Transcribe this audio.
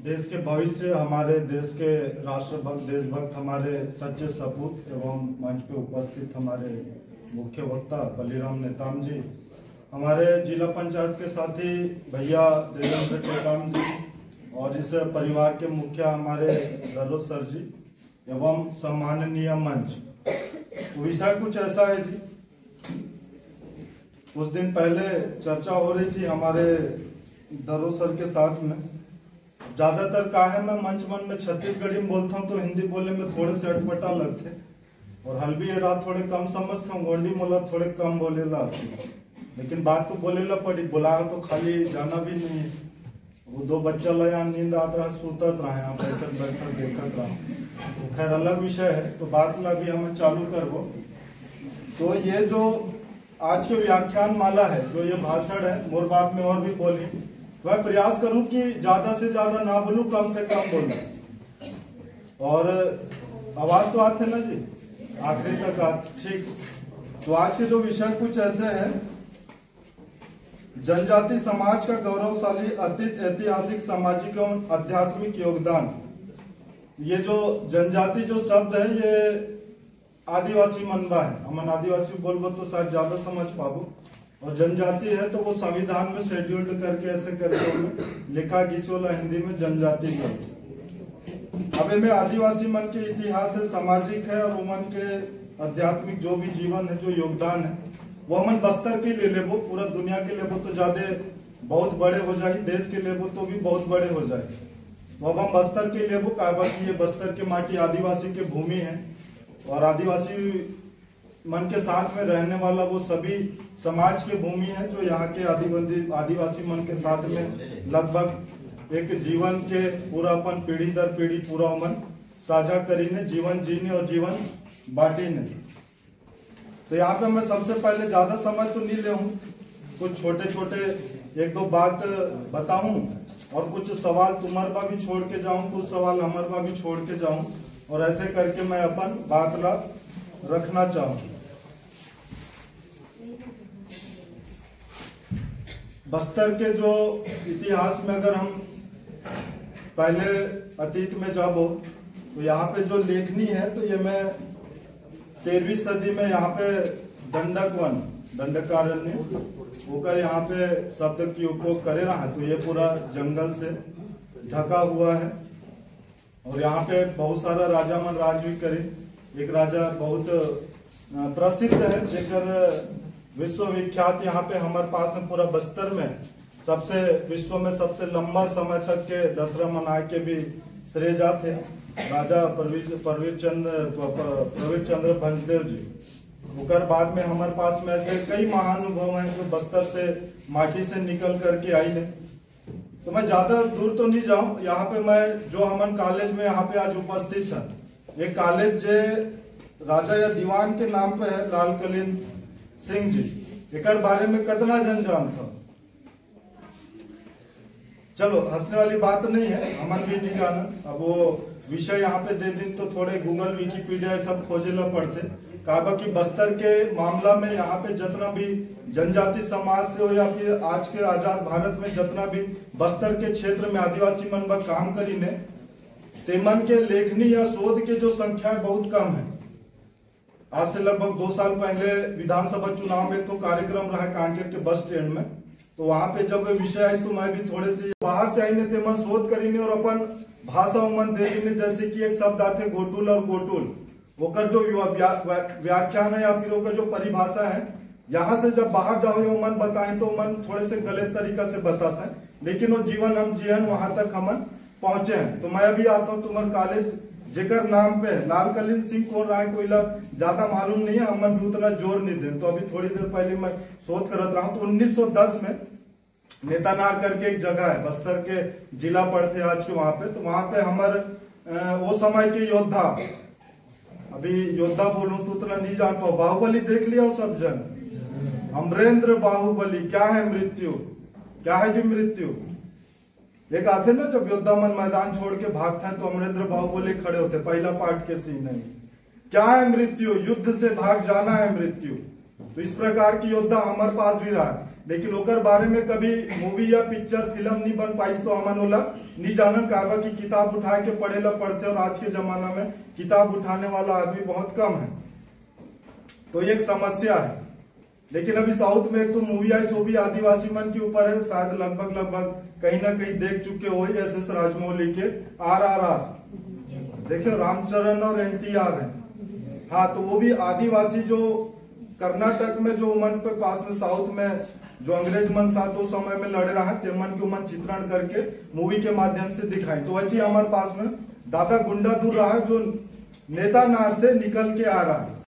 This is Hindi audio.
देश के भविष्य, हमारे देश के राष्ट्रभक्त देशभक्त, हमारे सच्चे सपूत एवं मंच पे उपस्थित हमारे मुख्य वक्ता बलीराम नेताम जी, हमारे जिला पंचायत के साथी भैया देवेंद्र टेकाम जी और इस परिवार के मुखिया हमारे दरोज सर जी एवं सम्माननीय मंच। विषय कुछ ऐसा है जी, कुछ दिन पहले चर्चा हो रही थी हमारे दरोज सर के साथ में। ज्यादातर का है मैं मंच मन में छत्तीसगढ़ी में बोलता हूँ तो हिंदी बोलने में थोड़े से अटपटा लगते और हल्बी एडा थोड़े कम समझते हूँ, गोंडी मोला थोड़े कम बोलेला, लेकिन बात तो बोलेला पड़ी। बोला तो खाली जाना भी नहीं है। वो दो बच्चा ला यहाँ नींद आता रहा, सूतत रहा, यहाँ बैठक बैठक देखत रहा, तो खैर अलग विषय है। तो बात ला भी हमें चालू करबो। तो ये जो आज के व्याख्यान माला है, जो ये भाषण है, मोर बात में और भी बोली, वह प्रयास करूं कि ज्यादा से ज्यादा ना बोलूं, कम से कम बोलूं। और आवाज तो आते ना जी, आखिरी तक आते, ठीक। तो आज के जो विषय कुछ ऐसे हैं, जनजाति समाज का गौरवशाली अतीत, ऐतिहासिक, सामाजिक एवं आध्यात्मिक योगदान। ये जो जनजाति जो शब्द है ये आदिवासी मनबा है। हमन आदिवासी बोलबो तो शायद ज्यादा समझ पाबो, और जनजाति है तो वो संविधान में शेड्यूल्ड करके ऐसे करके लिखा गिसोला हिंदी में जनजाति का। अब में आदिवासी मन के इतिहास है, सामाजिक है, और उमन के आध्यात्मिक जो भी जीवन है, जो योगदान है, वो हमन बस्तर के ले लेबो। पूरा दुनिया के लेबो तो ज्यादा बहुत बड़े हो जाए, देश के लेबो तो भी बहुत बड़े हो जाए। तो अब हम बस्तर के लेबो का, ये बस्तर के माटी आदिवासी के भूमि है, और आदिवासी मन के साथ में रहने वाला वो सभी समाज की भूमि है, जो यहाँ के आदिवासी मन के साथ में लगभग एक जीवन के पूरापन पीढ़ी दर पीढ़ी पूरा मन साझा करीने, जीवन जीने और जीवन बांटीने। तो यहाँ पे मैं सबसे पहले ज्यादा समय तो नहीं ले हूँ, कुछ छोटे छोटे एक दो बात बताऊं और कुछ सवाल तुम्हारे बा भी छोड़ के जाऊं, कुछ सवाल हमारे बा भी छोड़ के जाऊं, और ऐसे करके मैं अपन बात ला रखना चाहूं। बस्तर के जो इतिहास में अगर हम पहले अतीत में जाबो तो यहाँ पे जो लेखनी है, तो ये मैं 13वीं सदी में यहाँ पे दंडक वन, दंडकारण्य होकर यहाँ पे शब्द की उपयोग करे रहा है। तो ये पूरा जंगल से ढका हुआ है, और यहाँ पे बहुत सारा राजा मन राज भी करे। एक राजा बहुत प्रसिद्ध है, जेकर विश्वविख्यात यहाँ पे हमारे पास में पूरा बस्तर में सबसे विश्व में सबसे लंबा समय तक के दशहरा मनाए के भी श्रेय जाते हैं, राजा प्रवीर चंद्र भंजदेव जी। उकर बाद में हमारे पास में ऐसे कई महानुभव हैं जो बस्तर से माटी से निकल करके आई है। तो मैं ज्यादा दूर तो नहीं जाऊं, यहाँ पे मैं जो हमन कॉलेज में यहाँ पे आज उपस्थित है, ये कॉलेज जे राजा या दीवान के नाम पे है, लाल कलिंद सिंह जी। एक बारे में कितना जन जानता, चलो हंसने वाली बात नहीं है, हमन भी नहीं जाना। अब वो विषय यहाँ पे दे दिन तो थोड़े गूगल विकिपीडिया सब खोजेला पड़ते। काबा की बस्तर के मामला में यहाँ पे जितना भी जनजाति समाज से हो या फिर आज के आजाद भारत में जितना भी बस्तर के क्षेत्र में आदिवासी मन बा काम करी ने, तेमन के लेखनी या शोध के जो संख्या बहुत कम है। आज से लगभग 2 साल पहले विधानसभा चुनाव में तो कार्यक्रम रहा कांकेर के बस स्टैंड में, तो वहां पे जब विषय आई तो मैं भी थोड़े से बाहर से आई ने तेमन शोध करीने और अपन भाषा उमन देने, जैसे कि एक शब्द आते गोटुल और गोटुल, ओकर जो व्याख्यान है या फिर ओकर जो परिभाषा है, यहाँ से जब बाहर जाओ मन बताए तो मन थोड़े से गलत तरीका से बताते हैं, लेकिन वो जीवन हम जियन वहां तक हमन पहुंचे हैं। तो मैं अभी आता हूँ तुम्हारे कॉलेज जेकर नाम पे लाल कलिंद सिंह कौन रहा है, कोई ज्यादा मालूम नहीं है, हमन भी उतना जोर नहीं दे। तो अभी थोड़ी देर पहले मैं शोध करत रहा हूँ, तो 1910 में नेतानार करके एक जगह है, बस्तर के जिला पड़ते आज के, वहां पे तो वहां पे हमारे वो समय के योद्धा, अभी योद्धा बोलूं तो उतना नहीं जान पाओ, बाहुबली देख लिया सब जन, अमरेंद्र बाहुबली। क्या है मृत्यु, क्या है जी मृत्यु? एक आते ना जब योद्धा मन मैदान छोड़ के भागते हैं तो अमरेंद्र बाहुबली खड़े होते, पहला पार्ट के सीन है। क्या है मृत्यु? युद्ध से भाग जाना है मृत्यु। तो इस प्रकार की योद्धा हमारे पास भी रहा है। लेकिन ओकर बारे में कभी मूवी या पिक्चर फिल्म नहीं बन पाई तो हमन ओला नहीं जानन। काबा की किताब उठा के पढ़े ला पढ़ते और आज के जमाना में किताब उठाने वाला आदमी बहुत कम है, तो ये एक समस्या है। लेकिन अभी साउथ में एक तो मूवी आई सो भी आदिवासी मन के ऊपर है, शायद लगभग कहीं ना कहीं देख चुके हो, एस राजमौली के RRR, देखियो रामचरण और NTR है। हाँ, तो वो भी आदिवासी जो कर्नाटक में जो मन पे पास में साउथ में जो अंग्रेज मन साथ उस समय में लड़ रहा है ते मन के मन चित्रण करके मूवी के माध्यम से दिखाई। तो वैसे हमारे पास में दादा गुंडा दूर रहा है जो नेता नार से निकल के आ रहा है।